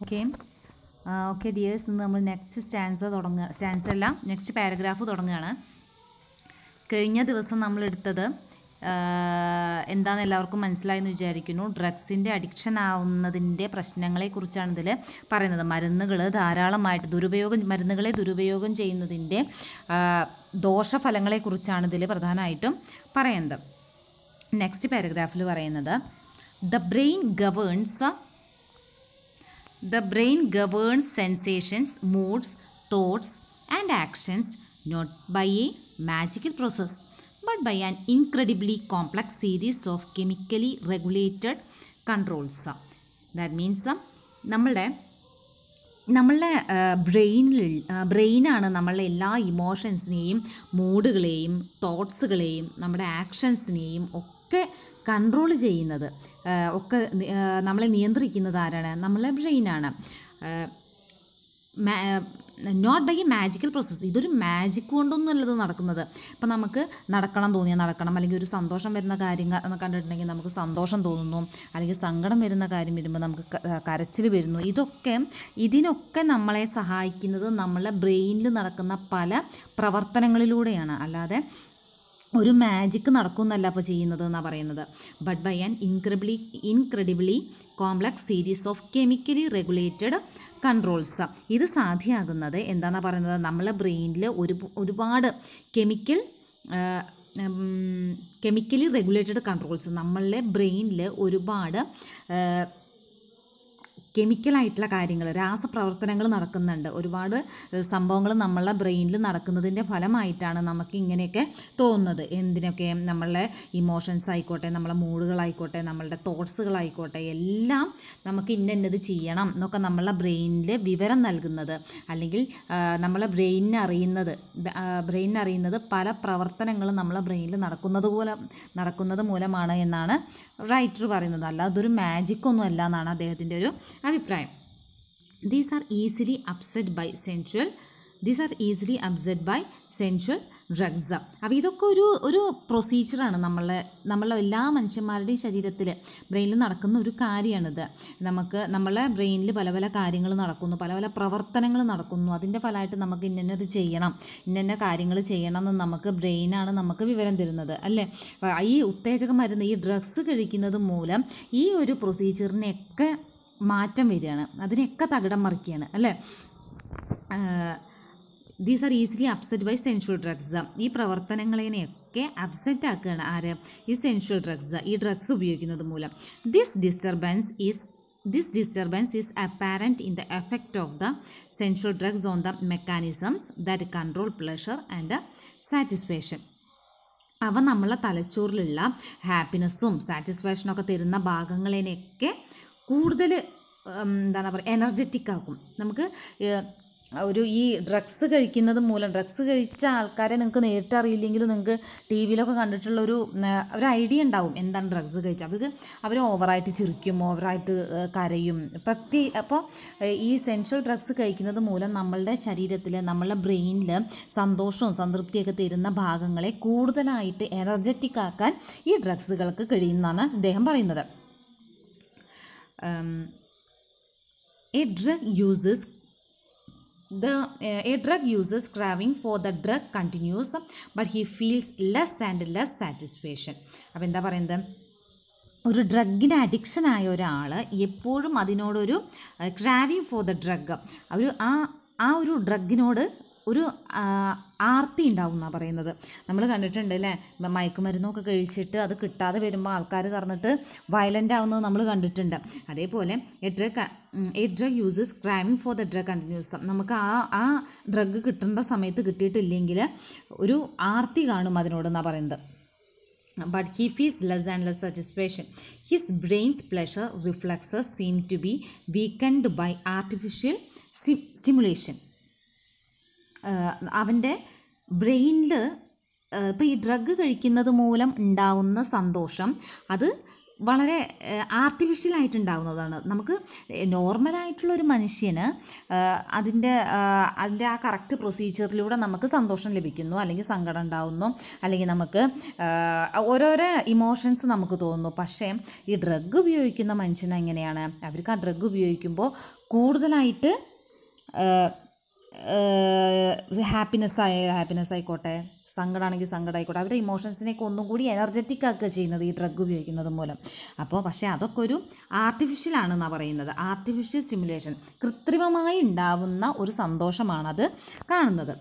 Okay okay dears, ഇന്ന് നമ്മൾ next stance അല്ല നെക്സ്റ്റ് പാരഗ്രാഫ് തുടങ്ങുകയാണ്. കഴിഞ്ഞ ദിവസം നമ്മൾ എടുത്തത് എന്താണെന്ന് എല്ലാവർക്കും മനസ്സിലായെന്ന് വിചാരിക്കുന്നു. ഡ്രഗ്സിൻ്റെ അഡിക്ഷൻ ആവുന്നതിൻ്റെ പ്രശ്നങ്ങളെക്കുറിച്ചാണ് ഇതിൽ പറയുന്നത്. മരുന്നുകൾ ധാരാളമായിട്ട് മരുന്നുകളെ ദുരുപയോഗം ചെയ്യുന്നതിൻ്റെ ദോഷഫലങ്ങളെക്കുറിച്ചാണ് ഇതിൽ പ്രധാനമായിട്ടും പറയുന്നത്. നെക്സ്റ്റ് പാരഗ്രാഫിൽ പറയുന്നത് The brain governs sensations, moods, thoughts and actions not by a magical process but by an incredibly complex series of chemically regulated controls. That means നമ്മളുടെ ബ്രെയിനാണ് നമ്മളുടെ എല്ലാ ഇമോഷൻസിനെയും മൂഡുകളെയും തോട്ട്സുകളെയും നമ്മുടെ ആക്ഷൻസിനെയും ഒക്കെ കൺട്രോൾ ചെയ്യുന്നത്, ഒക്കെ നമ്മളെ നിയന്ത്രിക്കുന്നത് ആരാണ്? നമ്മളെ ബ്രെയിനാണ്. Not by a magical process. ഇതൊരു മാജിക് കൊണ്ടൊന്നും അല്ലത് നടക്കുന്നത്. ഇപ്പം നമുക്ക് നടക്കണം തോന്നിയാൽ നടക്കണം, അല്ലെങ്കിൽ ഒരു സന്തോഷം വരുന്ന കാര്യം കണ്ടിട്ടുണ്ടെങ്കിൽ നമുക്ക് സന്തോഷം തോന്നുന്നു, അല്ലെങ്കിൽ സങ്കടം വരുന്ന കാര്യം വരുമ്പോൾ നമുക്ക് കരച്ചിൽ വരുന്നു. ഇതിനൊക്കെ നമ്മളെ സഹായിക്കുന്നത് നമ്മളെ ബ്രെയിനിൽ നടക്കുന്ന പല പ്രവർത്തനങ്ങളിലൂടെയാണ്. അല്ലാതെ ഒരു മാജിക്ക് നടക്കുമെന്നല്ല അപ്പോൾ ചെയ്യുന്നത് എന്നാണ് പറയുന്നത്. But by an incredibly complex series of chemically regulated controls. ഇത് സാധ്യമാകുന്നത് എന്താണെന്ന് പറയുന്നത്, നമ്മളെ ബ്രെയിനിൽ ഒരുപാട് കെമിക്കലി റെഗുലേറ്റഡ് കൺട്രോൾസ്, നമ്മളുടെ ബ്രെയിനിൽ ഒരുപാട് കെമിക്കലായിട്ടുള്ള കാര്യങ്ങൾ, രാസപ്രവർത്തനങ്ങൾ നടക്കുന്നുണ്ട്. ഒരുപാട് സംഭവങ്ങൾ നമ്മളുടെ ബ്രെയിനിൽ നടക്കുന്നതിൻ്റെ ഫലമായിട്ടാണ് നമുക്ക് ഇങ്ങനെയൊക്കെ തോന്നുന്നത്. എന്തിനൊക്കെ? നമ്മളുടെ ഇമോഷൻസ് ആയിക്കോട്ടെ, നമ്മളെ മൂഡുകളായിക്കോട്ടെ, നമ്മളുടെ തോട്ട്സുകളായിക്കോട്ടെ, എല്ലാം നമുക്ക് ഇന്നത് ചെയ്യണം എന്നൊക്കെ നമ്മളെ ബ്രെയിനിൽ വിവരം നൽകുന്നത്, അല്ലെങ്കിൽ നമ്മളെ ബ്രെയിനിനറിയുന്നത് പല പ്രവർത്തനങ്ങളും നമ്മളെ ബ്രെയിനിൽ നടക്കുന്നത് മൂലമാണ് എന്നാണ് റൈറ്റർ പറയുന്നത്. അല്ല അതൊരു മാജിക്കൊന്നും അല്ല എന്നാണ് അദ്ദേഹത്തിൻ്റെ ഒരു അഭിപ്രായം. These are easily upset by sensual drugs. അപ്പോൾ ഇതൊക്കെ ഒരു പ്രൊസീജിയറാണ്. നമ്മളെ എല്ലാ മനുഷ്യന്മാരുടെയും ശരീരത്തിൽ ബ്രെയിനിൽ നടക്കുന്ന ഒരു കാര്യമാണിത്. നമ്മളെ ബ്രെയിനിൽ പല പല കാര്യങ്ങൾ നടക്കുന്നു, പല പല പ്രവർത്തനങ്ങൾ നടക്കുന്നു. അതിൻ്റെ ഫലമായിട്ട് നമുക്ക് ഇന്നത് ചെയ്യണം, ഇന്ന കാര്യങ്ങൾ ചെയ്യണം എന്ന് നമുക്ക് ബ്രെയിനാണ് നമുക്ക് വിവരം തരുന്നത്, അല്ലേ? ഈ ഉത്തേജക മരുന്ന്, ഈ ഡ്രഗ്സ് കഴിക്കുന്നത് മൂലം ഈ ഒരു പ്രൊസീജിയറിനെയൊക്കെ മാറ്റം വരികയാണ്, അതിനെയൊക്കെ തകിടം മറിക്കുകയാണ്, അല്ലേ? These are easily upset by sensual drugs. ഈ പ്രവർത്തനങ്ങളെയൊക്കെ അപ്സെറ്റ് ആക്കുകയാണ് ആര്? ഈ സെൻഷ്വൽ ഡ്രഗ്സ്, ഈ ഡ്രഗ്സ് ഉപയോഗിക്കുന്നത് മൂലം. This disturbance is apparent in the effect of the സെൻഷ്വൽ drugs on the mechanisms that control pleasure and satisfaction. അവ നമ്മളെ തലച്ചോറിലുള്ള ഹാപ്പിനെസ്സും സാറ്റിസ്ഫാക്ഷനൊക്കെ തരുന്ന ഭാഗങ്ങളെയൊക്കെ കൂടുതൽ എന്താണ് പറയുക, എനർജറ്റിക് ആക്കും. നമുക്ക് ഈ ഡ്രഗ്സ് കഴിക്കുന്നത് മൂലം, ഡ്രഗ്സ് കഴിച്ച ആൾക്കാരെ നിങ്ങൾക്ക് നേരിട്ട് അറിയില്ലെങ്കിലും നിങ്ങൾക്ക് ടി വിയിലൊക്കെ കണ്ടിട്ടുള്ള ഒരു ഐഡിയ ഉണ്ടാവും എന്താണ് ഡ്രഗ്സ് കഴിച്ചാൽ. അവർ ഓവറായിട്ട് ചിരിക്കും, ഓവറായിട്ട് കരയും. അപ്പോൾ ഈ സെൻഷ്വൽ ഡ്രഗ്സ് കഴിക്കുന്നത് മൂലം നമ്മളുടെ ശരീരത്തിൽ, നമ്മളുടെ ബ്രെയിനിൽ സന്തോഷവും സംതൃപ്തിയൊക്കെ തരുന്ന ഭാഗങ്ങളെ കൂടുതലായിട്ട് എനർജറ്റിക് ആക്കാൻ ഈ ഡ്രഗ്സുകൾക്ക് കഴിയുമെന്നാണ് അദ്ദേഹം പറയുന്നത്. A drug user craving for the drug continues, but he feels less and less satisfaction. അപ്പോൾ എന്താ പറയുന്നത്? ഒരു ഡ്രഗിന് അഡിക്ഷനായ ഒരാൾ എപ്പോഴും അതിനോടൊരു ക്രാവിങ് ഫോർ ദ ഡ്രഗ്, ആ ഒരു ഡ്രഗിനോട് ഒരു ആർത്തി ഉണ്ടാവും എന്നാണ് പറയുന്നത്. നമ്മൾ കണ്ടിട്ടുണ്ട് അല്ലേ, മയക്കുമരുന്നൊക്കെ കഴിച്ചിട്ട് അത് കിട്ടാതെ വരുമ്പോൾ ആൾക്കാർ കറന്നിട്ട് വയലൻ്റ് ആവുന്നത് നമ്മൾ കണ്ടിട്ടുണ്ട്. അതേപോലെ a drug users criming for the drug continues. നമുക്ക് ആ ഡ്രഗ് കിട്ടേണ്ട സമയത്ത് കിട്ടിയിട്ടില്ലെങ്കിൽ ഒരു ആർത്തി കാണും അതിനോടെന്നാണ് പറയുന്നത്. But he feels less and less satisfaction. His brain's pleasure reflexes seem to be weakened by artificial stimulation. അവൻ്റെ ബ്രെയിനിൽ ഇപ്പോൾ ഈ ഡ്രഗ് കഴിക്കുന്നത് മൂലം ഉണ്ടാവുന്ന സന്തോഷം അത് വളരെ ആർട്ടിഫിഷ്യലായിട്ടുണ്ടാവുന്നതാണ്. നമുക്ക് നോർമലായിട്ടുള്ളൊരു മനുഷ്യന് അതിൻ്റെ ആ കറക്റ്റ് പ്രൊസീജിയറിലൂടെ നമുക്ക് സന്തോഷം ലഭിക്കുന്നു, അല്ലെങ്കിൽ സങ്കടം ഉണ്ടാവുന്നു, അല്ലെങ്കിൽ നമുക്ക് ഓരോരോ ഇമോഷൻസ് നമുക്ക് തോന്നുന്നു. പക്ഷേ ഈ ഡ്രഗ് ഉപയോഗിക്കുന്ന മനുഷ്യൻ എങ്ങനെയാണ്? അവർക്ക് ആ ഡ്രഗ് ഉപയോഗിക്കുമ്പോൾ കൂടുതലായിട്ട് ഹാപ്പിനെസ് ആയിക്കോട്ടെ, സങ്കടമാണെങ്കിൽ സങ്കടം ആയിക്കോട്ടെ, അവരുടെ ഇമോഷൻസിനെയൊക്കെ ഒന്നും കൂടി എനർജറ്റിക് ആക്കുക ചെയ്യുന്നത് ഈ ഡ്രഗ് ഉപയോഗിക്കുന്നത് മൂലം. അപ്പോൾ പക്ഷേ അതൊക്കെ ഒരു ആർട്ടിഫിഷ്യലാണെന്നാണ് പറയുന്നത്. ആർട്ടിഫിഷ്യൽ സ്റ്റിമുലേഷൻ, കൃത്രിമമായി ഉണ്ടാവുന്ന ഒരു സന്തോഷമാണത് കാണുന്നത്.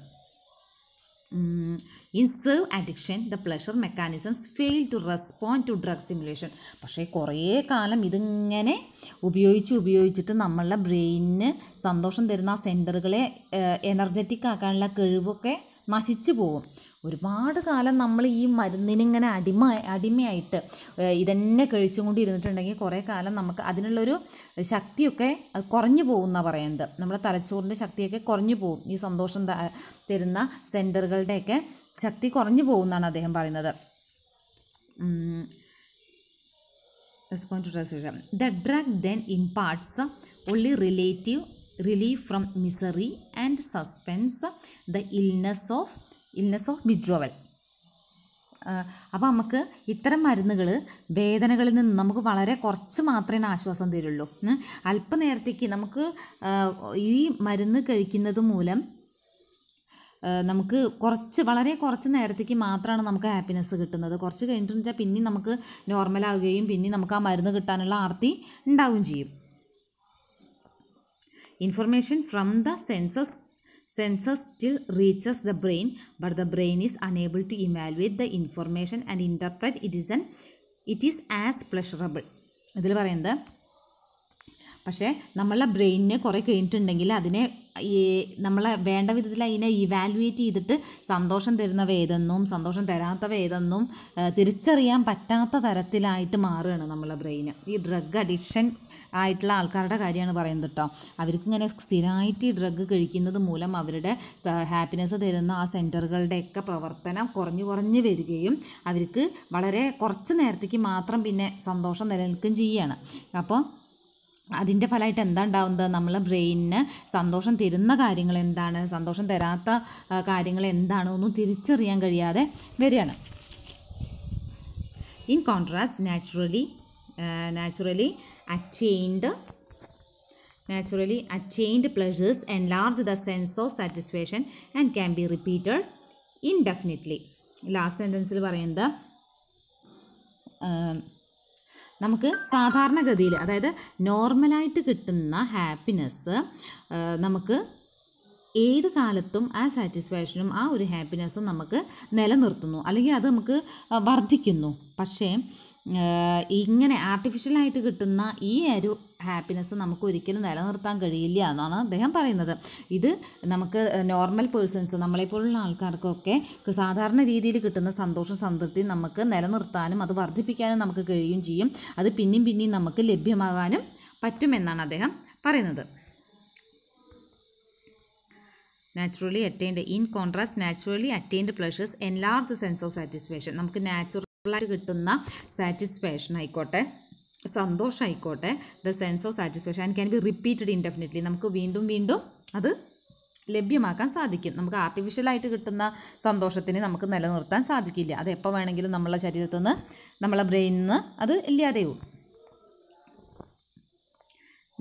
In severe addiction the pleasure mechanisms fail to respond to drug stimulation. പക്ഷേ കുറേ കാലം ഇതിങ്ങനെ ഉപയോഗിച്ചിട്ട് നമ്മളുടെ ബ്രെയിനിന് സന്തോഷം തരുന്ന ആ സെൻറ്ററുകളെ എനർജറ്റിക് ആക്കാനുള്ള കഴിവൊക്കെ നശിച്ചു പോകും. ഒരുപാട് കാലം നമ്മൾ ഈ മരുന്നിനിങ്ങനെ അടിമയായിട്ട് ഇതന്നെ കഴിച്ചുകൊണ്ടിരുന്നിട്ടുണ്ടെങ്കിൽ കുറേ കാലം നമുക്ക് അതിനുള്ളൊരു ശക്തിയൊക്കെ കുറഞ്ഞു പോകും എന്നാണ് പറയുന്നത്. നമ്മുടെ തലച്ചോറിൻ്റെ ശക്തിയൊക്കെ കുറഞ്ഞു പോകും. ഈ സന്തോഷം തരുന്ന സെൻറ്ററുകളുടെയൊക്കെ ശക്തി കുറഞ്ഞു പോകും എന്നാണ് അദ്ദേഹം പറയുന്നത്. Respond to repetition the drug then imparts only relative relief from misery and suspense the illness of withdrawal. അപ്പോൾ നമുക്ക് ഇത്തരം മരുന്നുകൾ വേദനകളിൽ നിന്ന് നമുക്ക് വളരെ കുറച്ച് മാത്രമേ ആശ്വാസം തരുള്ളൂ. അല്പനേരത്തേക്ക് നമുക്ക് ഈ മരുന്ന് കഴിക്കുന്നത് മൂലം നമുക്ക് വളരെ കുറച്ച് നേരത്തേക്ക് മാത്രമാണ് നമുക്ക് ഹാപ്പിനെസ് കിട്ടുന്നത്. കുറച്ച് കഴിഞ്ഞിട്ട് വെച്ചാൽ പിന്നെ നമുക്ക് നോർമലാവുകയും പിന്നെ നമുക്ക് ആ മരുന്ന് കിട്ടാനുള്ള ആർത്തി ഉണ്ടാവുകയും ചെയ്യും. Information from the senses still reaches the brain, but the brain is unable to evaluate the information and interpret it is as pleasurable. ഇതിൽ പറയുന്നത് പക്ഷേ നമ്മളെ ബ്രെയിനിന് കുറേ കഴിഞ്ഞിട്ടുണ്ടെങ്കിൽ അതിനെ നമ്മളെ വേണ്ട വിധത്തിൽ അതിനെ ഇവാലുവേറ്റ് ചെയ്തിട്ട് സന്തോഷം തരുന്നവ ഏതെന്നും സന്തോഷം തരാത്തവ ഏതെന്നും തിരിച്ചറിയാൻ പറ്റാത്ത തരത്തിലായിട്ട് മാറുകയാണ് നമ്മളെ ബ്രെയിന്. ഈ ഡ്രഗ് അഡിക്ഷൻ ആയിട്ടുള്ള ആൾക്കാരുടെ കാര്യമാണ് പറയുന്നത് കേട്ടോ. അവർക്ക് ഇങ്ങനെ സ്ഥിരമായിട്ട് ഈ ഡ്രഗ് കഴിക്കുന്നത് മൂലം അവരുടെ ഹാപ്പിനെസ് തരുന്ന ആ സെൻറ്ററുകളുടെയൊക്കെ പ്രവർത്തനം കുറഞ്ഞു വരികയും അവർക്ക് വളരെ കുറച്ച് നേരത്തേക്ക് മാത്രം പിന്നെ സന്തോഷം നിലനിൽക്കുകയും ചെയ്യുകയാണ്. അപ്പോൾ അതിൻ്റെ ഫലമായിട്ട് എന്താ ഉണ്ടാവുന്നത്? നമ്മളെ ബ്രെയിനിന് സന്തോഷം തരുന്ന കാര്യങ്ങൾ എന്താണ്, സന്തോഷം തരാത്ത കാര്യങ്ങൾ എന്താണ് ഒന്നും തിരിച്ചറിയാൻ കഴിയാതെ വരികയാണ്. In contrast naturally attained pleasures enlarge the sense of satisfaction and can be repeated indefinitely. Last സെൻറ്റൻസിൽ പറയുന്നത് നമുക്ക് സാധാരണഗതിയിൽ, അതായത് നോർമലായിട്ട് കിട്ടുന്ന ഹാപ്പിനെസ് നമുക്ക് ഏത് കാലത്തും ആ സാറ്റിസ്ഫാക്ഷനും ആ ഒരു ഹാപ്പിനെസ്സും നമുക്ക് നിലനിർത്തുന്നു, അല്ലെങ്കിൽ അത് നമുക്ക് വർദ്ധിക്കുന്നു. പക്ഷേ ഇങ്ങനെ ആർട്ടിഫിഷ്യലായിട്ട് കിട്ടുന്ന ഈ ഒരു ഹാപ്പിനെസ് നമുക്ക് ഒരിക്കലും നിലനിർത്താൻ കഴിയില്ല എന്നാണ് അദ്ദേഹം പറയുന്നത്. ഇത് നമുക്ക് നോർമൽ പേഴ്സൺസ്, നമ്മളെപ്പോലുള്ള ആൾക്കാർക്കൊക്കെ സാധാരണ രീതിയിൽ കിട്ടുന്ന സന്തോഷം സംതൃപ്തി നമുക്ക് നിലനിർത്താനും അത് വർദ്ധിപ്പിക്കാനും നമുക്ക് കഴിയുകയും ചെയ്യും. അത് പിന്നെയും നമുക്ക് ലഭ്യമാകാനും പറ്റുമെന്നാണ് അദ്ദേഹം പറയുന്നത്. naturally attained pleasures enlarge the sense of satisfaction. നമുക്ക് നാച്ചുറലായിട്ട് കിട്ടുന്ന സാറ്റിസ്ഫാക്ഷൻ ആയിക്കോട്ടെ, സന്തോഷം ആയിക്കോട്ടെ, the sense of satisfaction and can be repeated indefinitely. നമുക്ക് വീണ്ടും അത് ലഭ്യമാക്കാൻ സാധിക്കും. നമുക്ക് ആർട്ടിഫിഷ്യലായിട്ട് കിട്ടുന്ന സന്തോഷത്തിന് നമുക്ക് നിലനിർത്താൻ സാധിക്കില്ല. അത് എപ്പോൾ വേണമെങ്കിലും നമ്മളെ ശരീരത്തിൽ നിന്ന്, നമ്മളെ ബ്രെയിനിൽ നിന്ന് അത് ഇല്ലാതെയാവും.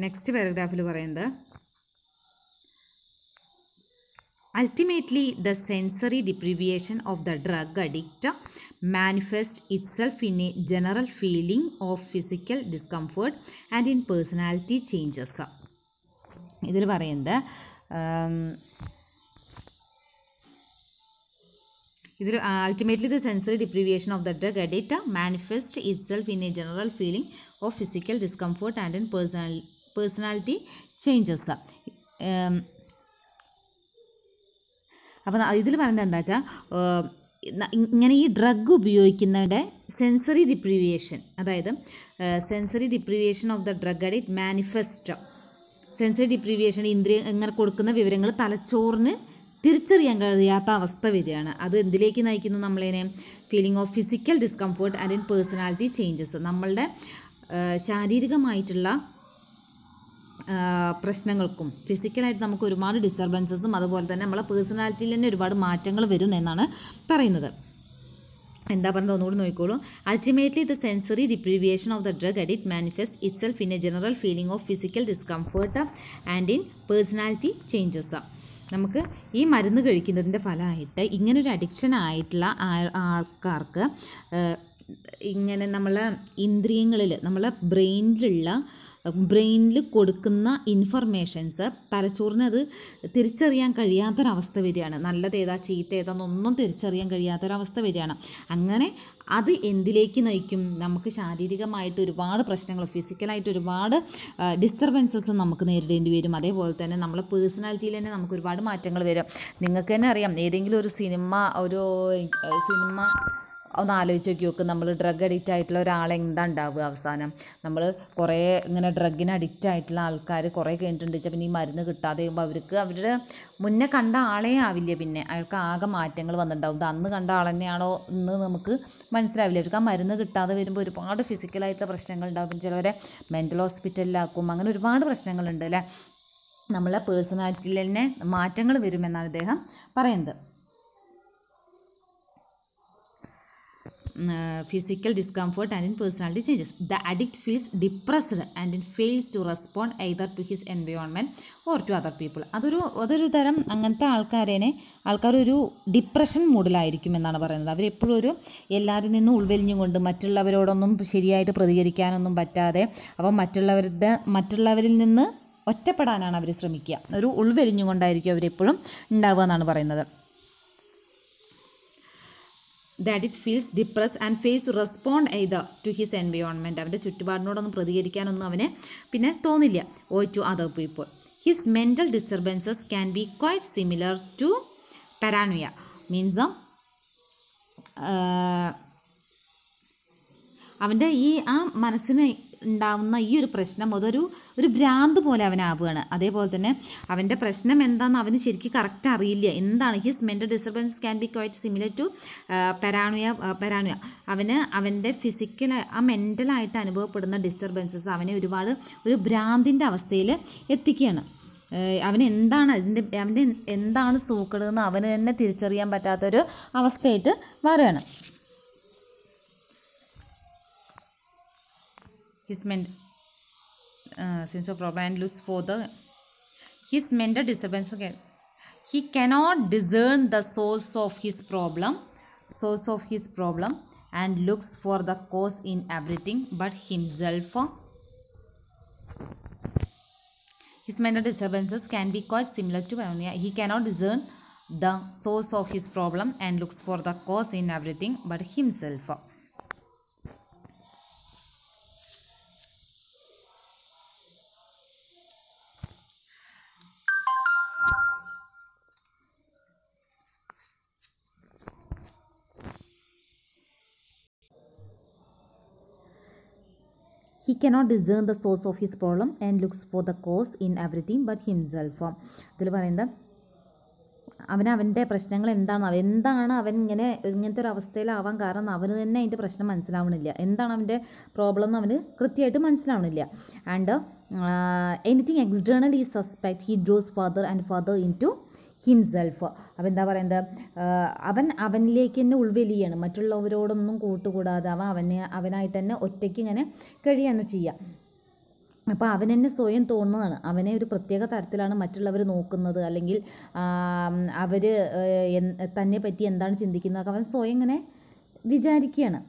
നെക്സ്റ്റ് പാരഗ്രാഫിൽ പറയുന്നത് ultimately the sensory deprivation of the drug addict manifests itself in a general feeling of physical discomfort and in personality changes. ഇതിൽ പറയുന്നത് ultimately the sensory deprivation of the drug addict manifests itself in a general feeling of physical discomfort and in personality changes. അപ്പോൾ ഇതിൽ പറയുന്നത് എന്താ വെച്ചാൽ, ഇങ്ങനെ ഈ drug ഉപയോഗിക്കുന്നവരുടെ sensory deprivation, അതായത് sensory deprivation of the drug addict manifest, sensory deprivation ഇങ്ങനെ കൊടുക്കുന്ന വിവരങ്ങൾ തലച്ചോറിന് തിരിച്ചറിയാൻ കഴിയാത്ത അവസ്ഥ വരികയാണ്. അത് എന്തിലേക്ക് നയിക്കുന്നു? നമ്മളതിനെ feeling of physical discomfort and in personality changes, നമ്മളുടെ ശാരീരികമായിട്ടുള്ള പ്രശ്നങ്ങൾക്കും ഫിസിക്കലായിട്ട് നമുക്ക് ഒരുപാട് ഡിസ്റ്റർബൻസസും അതുപോലെ തന്നെ നമ്മളെ പേഴ്സണാലിറ്റിയിൽ തന്നെ ഒരുപാട് മാറ്റങ്ങൾ വരും എന്നാണ് പറയുന്നത്. എന്താ പറയുന്നത് ഒന്നുകൂടി നോക്കിക്കോളൂ. Ultimately the sensory deprivation of the drug addict manifest itself in a general feeling of physical discomfort and in personality changes. നമുക്ക് ഈ മരുന്ന് കഴിക്കുന്നതിൻ്റെ ഫലമായിട്ട് ഇങ്ങനൊരു അഡിക്ഷൻ ആയിട്ടുള്ള ആൾക്കാർക്ക് ഇങ്ങനെ നമ്മളെ ഇന്ദ്രിയങ്ങളിൽ നമ്മളെ ബ്രെയിനിൽ കൊടുക്കുന്ന ഇൻഫർമേഷൻസ് തലച്ചോറിന് അത് തിരിച്ചറിയാൻ കഴിയാത്തൊരവസ്ഥ വരികയാണ്. നല്ലതേതാ ചീത്ത ഏതാണെന്നൊന്നും തിരിച്ചറിയാൻ കഴിയാത്തൊരവസ്ഥ വരികയാണ്. അങ്ങനെ അത് എന്തിലേക്ക് നയിക്കും? നമുക്ക് ശാരീരികമായിട്ട് ഒരുപാട് പ്രശ്നങ്ങൾ, ഫിസിക്കലായിട്ട് ഒരുപാട് ഡിസ്റ്റർബൻസസ് നമുക്ക് നേരിടേണ്ടി വരും. അതേപോലെ തന്നെ നമ്മളെ പേഴ്സണാലിറ്റിയിൽ തന്നെ നമുക്ക് ഒരുപാട് മാറ്റങ്ങൾ വരും. നിങ്ങൾക്ക് തന്നെ അറിയാം, ഏതെങ്കിലും ഒരു സിനിമ ഒന്ന് ആലോചിച്ച് നോക്കി. നമ്മൾ ഡ്രഗ് അഡിക്റ്റ് ആയിട്ടുള്ള ഒരാളെ എന്താ ഉണ്ടാവുക അവസാനം? നമ്മൾ കുറേ ഇങ്ങനെ ഡ്രഗിന് അഡിക്റ്റ് ആയിട്ടുള്ള ആൾക്കാർ കുറേ കഴിഞ്ഞിട്ടുണ്ട് വെച്ചാൽ പിന്നെ ഈ മരുന്ന് കിട്ടാതെ കഴിയുമ്പോൾ അവർക്ക് അവരുടെ മുന്നേ കണ്ട ആളേ ആവില്ല, പിന്നെ അയാൾക്ക് ആകെ മാറ്റങ്ങൾ വന്നിട്ടുണ്ടാവും. ഇത് അന്ന് കണ്ട ആൾ തന്നെയാണോ എന്ന് നമുക്ക് മനസ്സിലാവില്ല. അവർക്ക് ആ മരുന്ന് കിട്ടാതെ വരുമ്പോൾ ഒരുപാട് ഫിസിക്കലായിട്ടുള്ള പ്രശ്നങ്ങൾ ഉണ്ടാകും. ചിലവരെ മെൻ്റൽ ഹോസ്പിറ്റലിലാക്കും. അങ്ങനെ ഒരുപാട് പ്രശ്നങ്ങളുണ്ട് അല്ലേ. നമ്മളെ പേഴ്സണാലിറ്റിയിൽ തന്നെ മാറ്റങ്ങൾ വരുമെന്നാണ് അദ്ദേഹം പറയുന്നത്. Physical discomfort and in personality changes. The addict feels depressed and fails to respond either to his environment or to other people. അതൊരു തരം അങ്ങനത്തെ ആൾക്കാരൊരു ഡിപ്രഷൻ മൂഡിലായിരിക്കും എന്നാണ് പറയുന്നത്. അവരെപ്പോഴും ഒരു എല്ലാവരിൽ നിന്നും ഉൾവലിഞ്ഞുകൊണ്ട് മറ്റുള്ളവരോടൊന്നും ശരിയായിട്ട് പ്രതികരിക്കാനൊന്നും പറ്റാതെ അപ്പം മറ്റുള്ളവരിൽ നിന്ന് ഒറ്റപ്പെടാനാണ് അവർ ശ്രമിക്കുക. ഒരു ഉൾവലിഞ്ഞുകൊണ്ടായിരിക്കും അവരെപ്പോഴും ഉണ്ടാവുക എന്നാണ് പറയുന്നത്. The addict feels depressed and fails to respond either to his environment. അവൻ്റെ ചുറ്റുപാടിനോടൊന്നും പ്രതികരിക്കാനൊന്നും അവന് പിന്നെ തോന്നില്ല. or to other people. His mental disturbances can be quite similar to paranoia. Means അവൻ്റെ ആ മനസ്സിന് ഉണ്ടാവുന്ന ഈ ഒരു പ്രശ്നം അതൊരു ഭ്രാന്ത് പോലെ അവനാവുകയാണ്. അതേപോലെ തന്നെ അവൻ്റെ പ്രശ്നം എന്താണെന്ന് അവന് ശരിക്കും കറക്റ്റ് അറിയില്ല. എന്താണ് his mental disturbances can be quite similar to paranoia. അവൻ്റെ ഫിസിക്കൽ മെൻ്റലായിട്ട് അനുഭവപ്പെടുന്ന ഡിസ്റ്റർബൻസസ് അവനെ ഒരു ഭ്രാന്തിൻ്റെ അവസ്ഥയിൽ എത്തിക്കുകയാണ്. അവന് എന്താണ് സൂക്കടെന്ന് അവന് തന്നെ തിരിച്ചറിയാൻ പറ്റാത്തൊരു അവസ്ഥയായിട്ട് മാറുകയാണ്. His sense of problem and looks for his mental disturbance. He cannot discern the source of his problem and looks for the cause in everything but himself. His mental disturbances can be quite similar to paranoia. He cannot discern the source of his problem and looks for the cause in everything but himself. He cannot discern the source of his problem and looks for the cause in everything but himself. ഇതിൽ പറയുന്നത് അവൻ്റെ പ്രശ്നങ്ങൾ എന്താണ് അവൻ ഇങ്ങനത്തെ ഒരു അവസ്ഥയിലാവാൻ കാരണം അവന് തന്നെ അതിൻ്റെ പ്രശ്നം മനസ്സിലാവണില്ല. എന്താണ് അവൻ്റെ പ്രോബ്ലം എന്ന് അവന് കൃത്യമായിട്ട് മനസ്സിലാവണില്ല. And anything external he suspect he draws further and further into himself. അപ്പം എന്താ പറയുന്നത്, അവനിലേക്ക് തന്നെ ഉൾവലിയാണ്. മറ്റുള്ളവരോടൊന്നും കൂട്ടുകൂടാതെ അവനായിട്ട് തന്നെ ഒറ്റയ്ക്ക് ഇങ്ങനെ കഴിയാണ് ചെയ്യുക. അപ്പോൾ അവൻ തന്നെ സ്വയം തോന്നുന്നതാണ്. അവനെ ഒരു പ്രത്യേക തരത്തിലാണ് മറ്റുള്ളവർ നോക്കുന്നത്, അല്ലെങ്കിൽ അവർ തന്നെ പറ്റി എന്താണ് ചിന്തിക്കുന്നത് അവൻ സ്വയം ഇങ്ങനെ വിചാരിക്കുകയാണ്.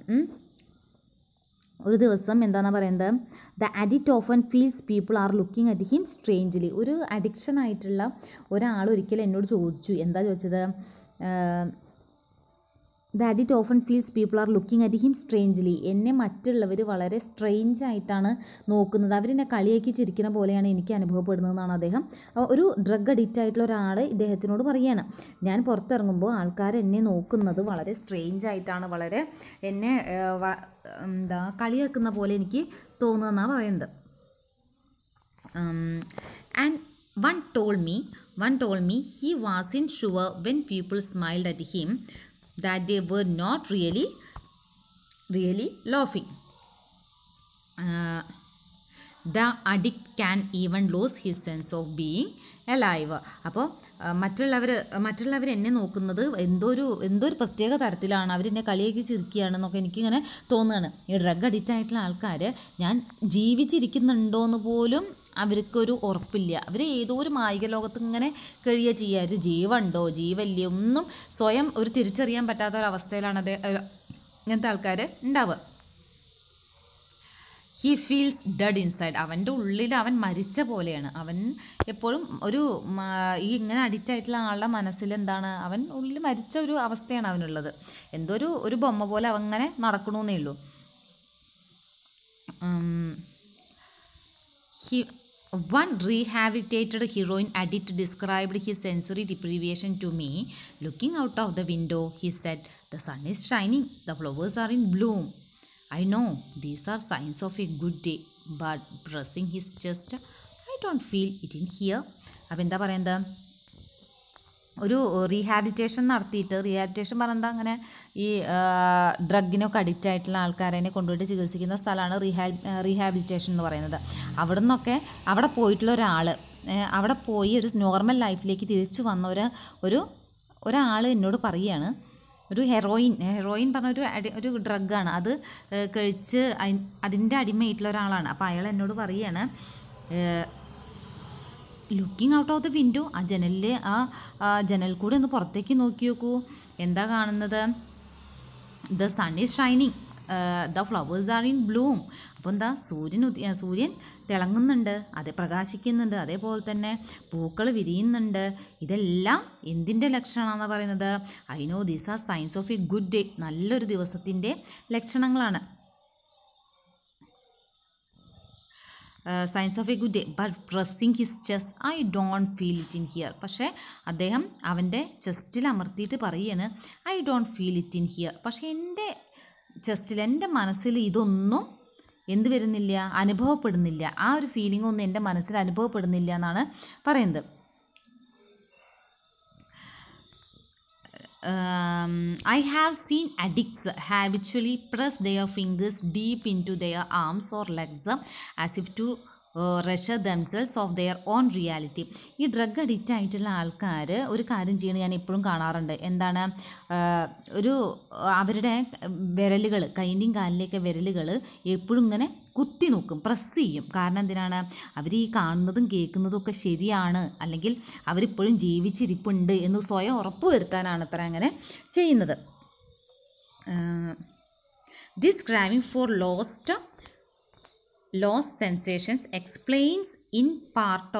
ഒരു ദിവസം എന്താണെന്ന് പറയുന്നത്, the addict often feels people are looking at him strangely. ഒരു അഡിക്ഷൻ ആയിട്ടുള്ള ഒരാൾ ഒരിക്കലും എന്നോട് ചോദിച്ചു. എന്താ ചോദിച്ചത്? The addict often feels people are looking at him strangely. എന്നെ മറ്റുള്ളവർ വളരെ സ്ട്രേഞ്ച് ആയിട്ടാണ് നോക്കുന്നത്, അവരെന്നെ കളിയാക്കി ചിരിക്കുന്ന പോലെയാണ് എനിക്ക് അനുഭവപ്പെടുന്നതെന്നാണ് അദ്ദേഹം, ഒരു ഡ്രഗ് അഡിക്റ്റ് ആയിട്ടുള്ള ഒരാൾ ഇദ്ദേഹത്തിനോട് പറയുകയാണ്. ഞാൻ പുറത്തിറങ്ങുമ്പോൾ ആൾക്കാർ എന്നെ നോക്കുന്നത് വളരെ സ്ട്രേഞ്ച് ആയിട്ടാണ്, വളരെ എന്നെ കളിയാക്കുന്ന പോലെ എനിക്ക് തോന്നുന്നതെന്നാണ് പറയുന്നത്. And one told me he wasn't sure when people smiled at him that they were not really laughing. The addict can even lose his sense of being alive. അപ്പോൾ മറ്റുള്ളവർ എന്നെ നോക്കുന്നത് എന്തോ ഒരു പ്രത്യേക തരത്തിലാണ്, അവരെന്നെ കളിയാക്കി ചിരിക്കുകയാണെന്നൊക്കെ എനിക്കിങ്ങനെ തോന്നുകയാണ്. ഈ ഡ്രഗ് അഡിക്റ്റ് ആയിട്ടുള്ള ആൾക്കാർ ഞാൻ ജീവിച്ചിരിക്കുന്നുണ്ടോയെന്ന് പോലും അവർക്കൊരു ഉറപ്പില്ല. അവർ ഏതോ ഒരു മായിക ലോകത്ത് ഇങ്ങനെ കഴിയുക ചെയ്യുക. ഒരു ജീവനുണ്ടോ ജീവല്ലേ ഒന്നും സ്വയം ഒരു തിരിച്ചറിയാൻ പറ്റാത്ത ഒരവസ്ഥയിലാണ് ഇങ്ങനത്തെ ആൾക്കാർ ഉണ്ടാവുക. He feels dead inside. അവൻ്റെ ഉള്ളിൽ അവൻ മരിച്ച പോലെയാണ്. അവൻ എപ്പോഴും ഈ ഇങ്ങനെ അഡിക്റ്റ് ആയിട്ടുള്ള ആളുടെ മനസ്സിൽ എന്താണ്, അവൻ ഉള്ളിൽ മരിച്ച ഒരു അവസ്ഥയാണ് അവനുള്ളത്. എന്തോ ഒരു ബൊമ്മ പോലെ അവൻ അങ്ങനെ നടക്കണമെന്നേ ഉള്ളൂ. One rehabilitated heroin addict described his sensory deprivation to me. Looking out of the window, he said, "The sun is shining, the flowers are in bloom. I know these are signs of a good day, but pressing his chest, I don't feel it in here." അപ്പോൾ എന്താ പറയുന്നത്, ഒരു rehabilitation നടത്തിയിട്ട്, rehabilitation പറഞ്ഞാൽ അങ്ങനെ ഈ ഡ്രഗിനൊക്കെ addict ആയിട്ടുള്ള ആൾക്കാരെ കൊണ്ടുപോയിട്ട് ചികിത്സിക്കുന്ന സ്ഥലമാണ് റീഹാബിലിറ്റേഷൻ എന്ന് പറയുന്നത്. അവിടെ പോയിട്ടുള്ള അവിടെ പോയി ഒരു നോർമൽ ലൈഫിലേക്ക് തിരിച്ചു വന്ന ഒരാൾ എന്നോട് പറയുകയാണ്, ഒരു ഹെറോയിൻ പറഞ്ഞ ഒരു ഡ്രഗാണ്, അത് കഴിച്ച് അതിൻ്റെ അടിമയായിട്ടുള്ള ഒരാളാണ്. അപ്പോൾ അയാൾ എന്നോട് പറയുകയാണ്, looking out of the window, ജനൽ കൂടെ ഒന്ന് പുറത്തേക്ക് നോക്കി നോക്കൂ, എന്താ കാണുന്നത്? The sun is shining, the flowers are in bloom. അപ്പോൾ എന്താ, സൂര്യൻ തിളങ്ങുന്നുണ്ട്, പ്രകാശിക്കുന്നുണ്ട്, അതേപോലെ തന്നെ പൂക്കൾ വിരിയുന്നുണ്ട്. ഇതെല്ലാം എന്തിൻ്റെ ലക്ഷണമാണെന്ന് പറയുന്നത്? I know these are signs of a good day, നല്ലൊരു ദിവസത്തിൻ്റെ ലക്ഷണങ്ങളാണ്. Signs of a good day, but pressing his chest, I don't feel it in here. പക്ഷേ അദ്ദേഹം അവൻ്റെ ചെസ്റ്റിൽ അമർത്തിയിട്ട് പറയുകയാണ്, I don't feel it in here. പക്ഷേ എൻ്റെ ചെസ്റ്റിൽ, എൻ്റെ മനസ്സിൽ ഇതൊന്നും എന്ത് വരുന്നില്ല, അനുഭവപ്പെടുന്നില്ല. ആ ഒരു ഫീലിംഗ് ഒന്നും എൻ്റെ മനസ്സിൽ അനുഭവപ്പെടുന്നില്ല എന്നാണ് പറയുന്നത്. I have seen addicts habitually press their fingers deep into their arms or legs as if to rusher themselves of their own reality. ഈ ഡ്രഗ് അഡിക്റ്റ് ആയിട്ടുള്ള ആൾക്കാർ ഒരു കാര്യം ചെയ്യണം ഞാൻ എപ്പോഴും കാണാറുണ്ട്. എന്താണ്, അവരുടെ വിരലുകൾ, കൈൻ്റെയും കാലിൻ്റെയൊക്കെ വിരലുകൾ എപ്പോഴും ഇങ്ങനെ കുത്തി നോക്കും, പ്രസ് ചെയ്യും. കാരണം എന്തിനാണ്, അവർ ഈ കാണുന്നതും കേൾക്കുന്നതും ഒക്കെ ശരിയാണ്, അല്ലെങ്കിൽ അവരിപ്പോഴും ജീവിച്ചിരിപ്പുണ്ട് എന്ന് സ്വയം ഉറപ്പ് വരുത്താനാണ് അത്ര അങ്ങനെ ചെയ്യുന്നത്. This craving for lost sensations explains in part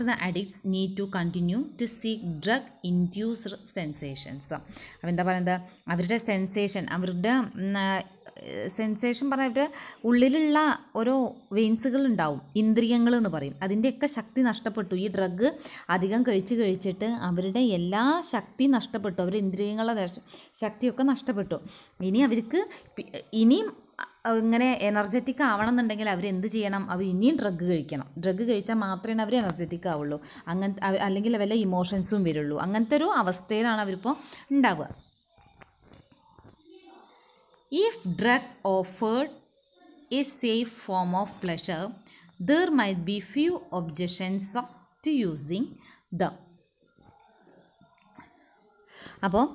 the addicts need to continue to seek drug induced sensations. അപ്പോൾ എന്താ പറയുന്നത്, അവരുടെ സെൻസേഷൻ പറഞ്ഞിട്ട് ഉള്ളിലുള്ള ഓരോ വെയിൻസുകൾ ഉണ്ടാവും, ഇന്ദ്രിയങ്ങൾ എന്ന് പറയും, അതിൻ്റെയൊക്കെ ശക്തി നഷ്ടപ്പെട്ടു. ഈ ഡ്രഗ് അധികം കഴിച്ചിട്ട് അവരുടെ എല്ലാ ശക്തി നഷ്ടപ്പെട്ടു, അവരുടെ ഇന്ദ്രിയങ്ങളുടെ ശക്തിയൊക്കെ നഷ്ടപ്പെട്ടു. ഇനിയും ഇങ്ങനെ എനർജറ്റിക് ആവണം എന്നുണ്ടെങ്കിൽ അവരെന്ത് ചെയ്യണം, അവർ ഇനിയും ഡ്രഗ് കഴിക്കണം. ഡ്രഗ് കഴിച്ചാൽ മാത്രമേ അവർ എനർജറ്റിക് ആവുള്ളൂ, അല്ലെങ്കിൽ വല്ല ഇമോഷൻസും വരുള്ളൂ. അങ്ങനത്തെ ഒരു അവസ്ഥയിലാണ് അവരിപ്പോൾ ഉണ്ടാവുക. If drugs offered a safe form of pleasure, there might be few objections to using them. അപ്പോൾ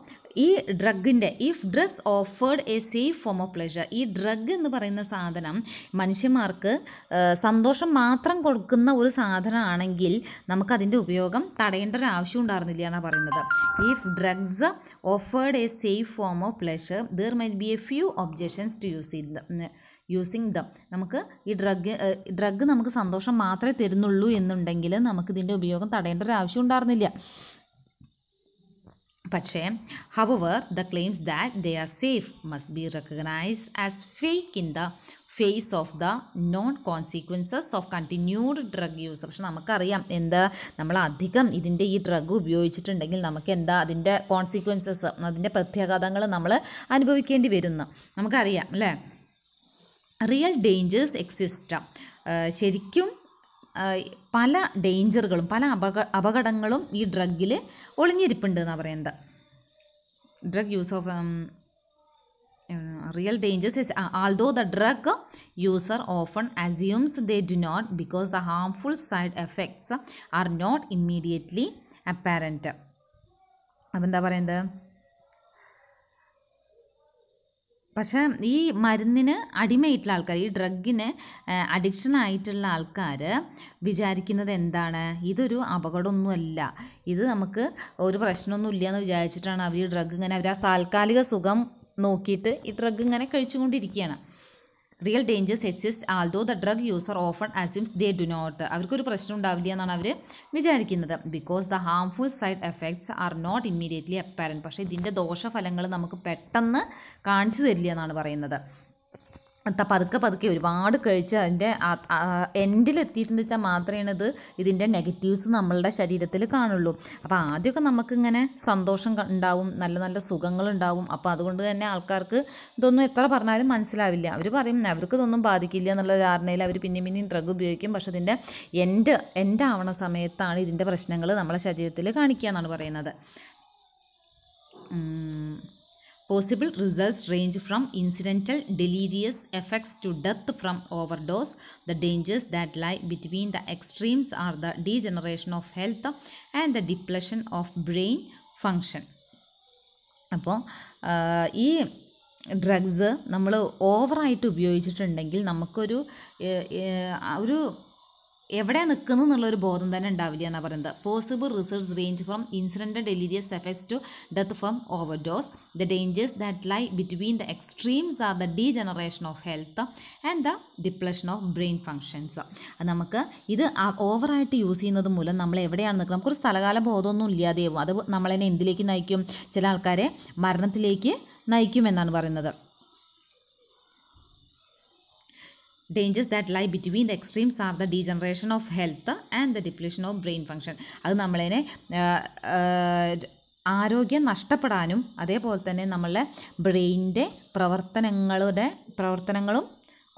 ഈ ഡ്രഗിൻ്റെ, if drugs offered a safe form of pleasure, ഈ ഡ്രഗ് എന്ന് പറയുന്ന സാധനം മനുഷ്യന്മാർക്ക് സന്തോഷം മാത്രം കൊടുക്കുന്ന ഒരു സാധനമാണെങ്കിൽ നമുക്കതിൻ്റെ ഉപയോഗം തടയേണ്ട ഒരു ആവശ്യം ഉണ്ടായിരുന്നില്ല എന്നാണ് പറയുന്നത്. If drugs offered a safe form of pleasure there might be a few objections to using them. നമുക്ക് ഈ ഡ്രഗ് നമുക്ക് സന്തോഷം മാത്രമേ തരുന്നുള്ളൂ എന്നുണ്ടെങ്കിൽ നമുക്കിതിൻ്റെ ഉപയോഗം തടയേണ്ട ഒരു ആവശ്യം ഉണ്ടായിരുന്നില്ല. പക്ഷേ however the claims that they are safe must be recognized as fake in the face of the known consequences of continued drug use. പക്ഷെ നമുക്കറിയാം നമ്മൾ അധികം ഈ ഡ്രഗ് ഉപയോഗിച്ചിട്ടുണ്ടെങ്കിൽ നമുക്ക് അതിൻ്റെ കോൺസിക്വൻസസ്, അതിൻ്റെ പ്രത്യാഘാതങ്ങൾ നമ്മൾ അനുഭവിക്കേണ്ടി വരുന്നു നമുക്കറിയാം അല്ലേ. Real dangers exist. ശരിക്കും പല ഡേഞ്ചറുകളും പല അപകടങ്ങളും ഈ ഡ്രഗിൽ ഒളിഞ്ഞിരിപ്പുണ്ട് എന്നാണ് പറയുന്നത്. Drug use of real dangers is although the drug user often assumes they do not because the harmful side effects are not immediately apparent. അപ്പം എന്താ പറയുന്നത്, പക്ഷേ ഈ മരുന്നിന് അടിമയായിട്ടുള്ള ആൾക്കാർ, ഈ ഡ്രഗിന് അഡിക്ഷൻ ആയിട്ടുള്ള ആൾക്കാർ വിചാരിക്കുന്നത് എന്താണ്, ഇതൊരു അപകടമൊന്നുമല്ല, ഇത് നമുക്ക് ഒരു പ്രശ്നമൊന്നുമില്ല എന്ന് വിചാരിച്ചിട്ടാണ് അവർ ഈ ഡ്രഗ് ഇങ്ങനെ, അവർ ആ താൽക്കാലിക സുഖം നോക്കിയിട്ട് ഈ ഡ്രഗ് ഇങ്ങനെ കഴിച്ചുകൊണ്ടിരിക്കുകയാണ്. Real dangers exist although the drug user often assumes they do not. അവർക്കൊരു പ്രശ്നം ഉണ്ടാവില്ല എന്നാണ് അവർ വിചാരിക്കുന്നത്. Because the harmful side effects are not immediately apparent. പക്ഷേ ഇതിൻ്റെ ദോഷഫലങ്ങൾ നമുക്ക് പെട്ടെന്ന് കാണിച്ചു തരില്ല എന്നാണ് പറയുന്നത്. പതുക്കെ പതുക്കെ ഒരുപാട് കഴിച്ച് അതിൻ്റെ എൻഡിലെത്തിയിട്ടെന്ന് വെച്ചാൽ മാത്രമേ ഇതിൻ്റെ നെഗറ്റീവ്സ് നമ്മളുടെ ശരീരത്തിൽ കാണുള്ളൂ. അപ്പോൾ ആദ്യമൊക്കെ നമുക്കിങ്ങനെ സന്തോഷം ഉണ്ടാവും, നല്ല നല്ല സുഖങ്ങളുണ്ടാവും. അപ്പോൾ അതുകൊണ്ട് തന്നെ ആൾക്കാർക്ക് ഇതൊന്നും എത്ര പറഞ്ഞാലും മനസ്സിലാവില്ല. അവർ പറയും അവർക്ക് ഇതൊന്നും ബാധിക്കില്ല എന്നുള്ള ധാരണയിൽ അവർ പിന്നെയും ഡ്രഗ് ഉപയോഗിക്കും. പക്ഷേ ഇതിൻ്റെ എൻഡ് ആവണ സമയത്താണ് ഇതിൻ്റെ പ്രശ്നങ്ങൾ നമ്മളെ ശരീരത്തിൽ കാണിക്കുക എന്നാണ് പറയുന്നത്. Possible results range from incidental delirious effects to death from overdose. The dangers that lie between the extremes are the degeneration of health and the depletion of brain function. അപ്പോൾ ഈ ഡ്രഗ്സ് നമ്മൾ ഓവറായിട്ട് ഉപയോഗിച്ചിട്ടുണ്ടെങ്കിൽ നമുക്കൊരു എവിടെ നിൽക്കുന്നു എന്നുള്ളൊരു ബോധം തന്നെ ഉണ്ടാവില്ല എന്നാണ് പറയുന്നത്. Possible results range from incident delirious effects to death from overdose. The dangers that lie between the extremes are the degeneration of health and the depletion of brain functions. നമുക്ക് ഇത് ഓവറായിട്ട് യൂസ് ചെയ്യുന്നത് മൂലം നമ്മൾ എവിടെയാണ് നിൽക്കുന്നത്, നമുക്കൊരു സ്ഥലകാല ബോധമൊന്നും ഇല്ലാതെയാവും. അത് നമ്മളതിനെ എന്തിലേക്ക് നയിക്കും, ചില ആൾക്കാരെ മരണത്തിലേക്ക് നയിക്കുമെന്നാണ് പറയുന്നത്. Dangers that lie between the extremes are the degeneration of health and the depletion of brain function. അത് നമ്മളതിനെ ആരോഗ്യം നഷ്ടപ്പെടാനും അതേപോലെ തന്നെ നമ്മളെ ബ്രെയിനിൻ്റെ പ്രവർത്തനങ്ങളും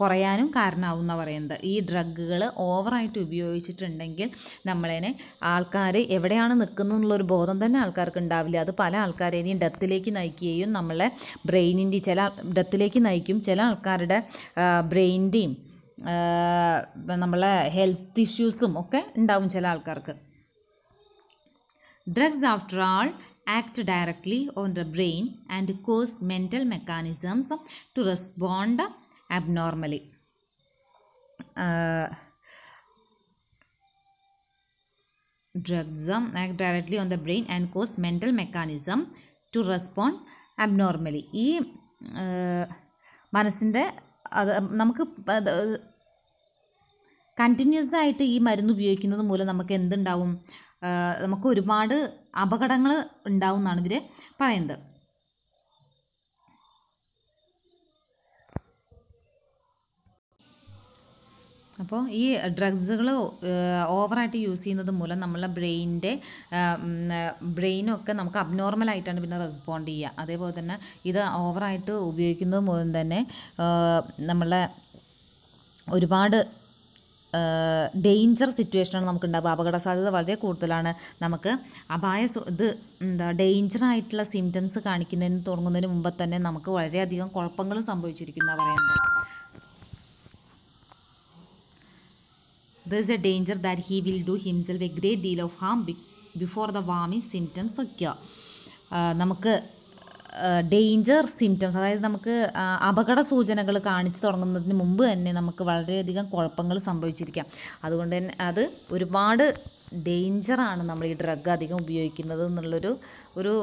കുറയാനും കാരണമാവുന്ന പറയുന്നത്. ഈ ഡ്രഗുകൾ ഓവറായിട്ട് ഉപയോഗിച്ചിട്ടുണ്ടെങ്കിൽ നമ്മളതിനെ ആൾക്കാർ എവിടെയാണ് നിൽക്കുന്നത് എന്നുള്ളൊരു ബോധം തന്നെ ആൾക്കാർക്ക് ഉണ്ടാവില്ല. അത് പല ആൾക്കാരെയും ഡെത്തിലേക്ക് നയിക്കുകയും നമ്മളെ ബ്രെയിനിൻ്റെ ഡെത്തിലേക്ക് നയിക്കും. ചില ആൾക്കാരുടെ ബ്രെയിനിൻ്റെയും നമ്മളെ ഹെൽത്ത് ഇഷ്യൂസും ഒക്കെ ഉണ്ടാവും ചില ആൾക്കാർക്ക്. Drugs, after all, act directly on the brain and cause mental mechanisms to respond abnormally. Drugs act directly on the brain and cause mental mechanism to respond abnormally. ഈ മനസ്സിൻ്റെ അത് നമുക്ക് കണ്ടിന്യൂസ് ആയിട്ട് ഈ മരുന്ന് ഉപയോഗിക്കുന്നത് മൂലം നമുക്ക് എന്തുണ്ടാവും, നമുക്ക് ഒരുപാട് അപകടങ്ങൾ ഉണ്ടാവും എന്നാണ് ഇവർ പറയുന്നത്. അപ്പോൾ ഈ ഡ്രഗ്സുകൾ ഓവറായിട്ട് യൂസ് ചെയ്യുന്നത് മൂലം നമ്മളെ ബ്രെയിനൊക്കെ നമുക്ക് അബ്നോർമലായിട്ടാണ് പിന്നെ റെസ്പോണ്ട് ചെയ്യുക. അതേപോലെ തന്നെ ഇത് ഓവറായിട്ട് ഉപയോഗിക്കുന്നത് മൂലം തന്നെ നമ്മളെ ഒരുപാട് ഡേഞ്ചർ സിറ്റുവേഷനാണ് നമുക്കുണ്ടാവുക. അപകട സാധ്യത വളരെ കൂടുതലാണ്. നമുക്ക് ഡേഞ്ചറായിട്ടുള്ള സിംറ്റംസ് കാണിക്കുന്നതിന് തുടങ്ങുന്നതിന് മുമ്പ് തന്നെ നമുക്ക് വളരെയധികം കുഴപ്പങ്ങൾ സംഭവിച്ചിരിക്കുന്നതാണ് പറയുന്നത്. There is a danger that he will do himself a great deal of harm before the warning symptoms occur. നമുക്ക് ഡേഞ്ചർ സിംറ്റംസ്, അതായത് നമുക്ക് അപകട സൂചനകൾ കാണിച്ചു തുടങ്ങുന്നതിന് മുമ്പ് തന്നെ നമുക്ക് വളരെയധികം കുഴപ്പങ്ങൾ സംഭവിച്ചിരിക്കാം. അതുകൊണ്ട് തന്നെ അത് ഒരുപാട് ഡേഞ്ചറാണ് നമ്മൾ ഈ ഡ്രഗ് അധികം ഉപയോഗിക്കുന്നത് എന്നുള്ളൊരു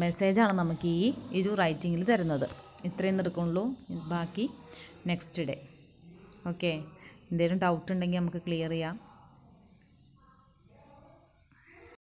മെസ്സേജാണ് നമുക്ക് ഈ ഒരു റൈറ്റിങ്ങിൽ തരുന്നത്. ഇത്രയും എടുക്കുള്ളൂ, ബാക്കി നെക്സ്റ്റ് ഡേ. ഓക്കെ, എന്തെങ്കിലും ഡൗട്ട് ഉണ്ടെങ്കിൽ നമുക്ക് ക്ലിയർ ചെയ്യാം.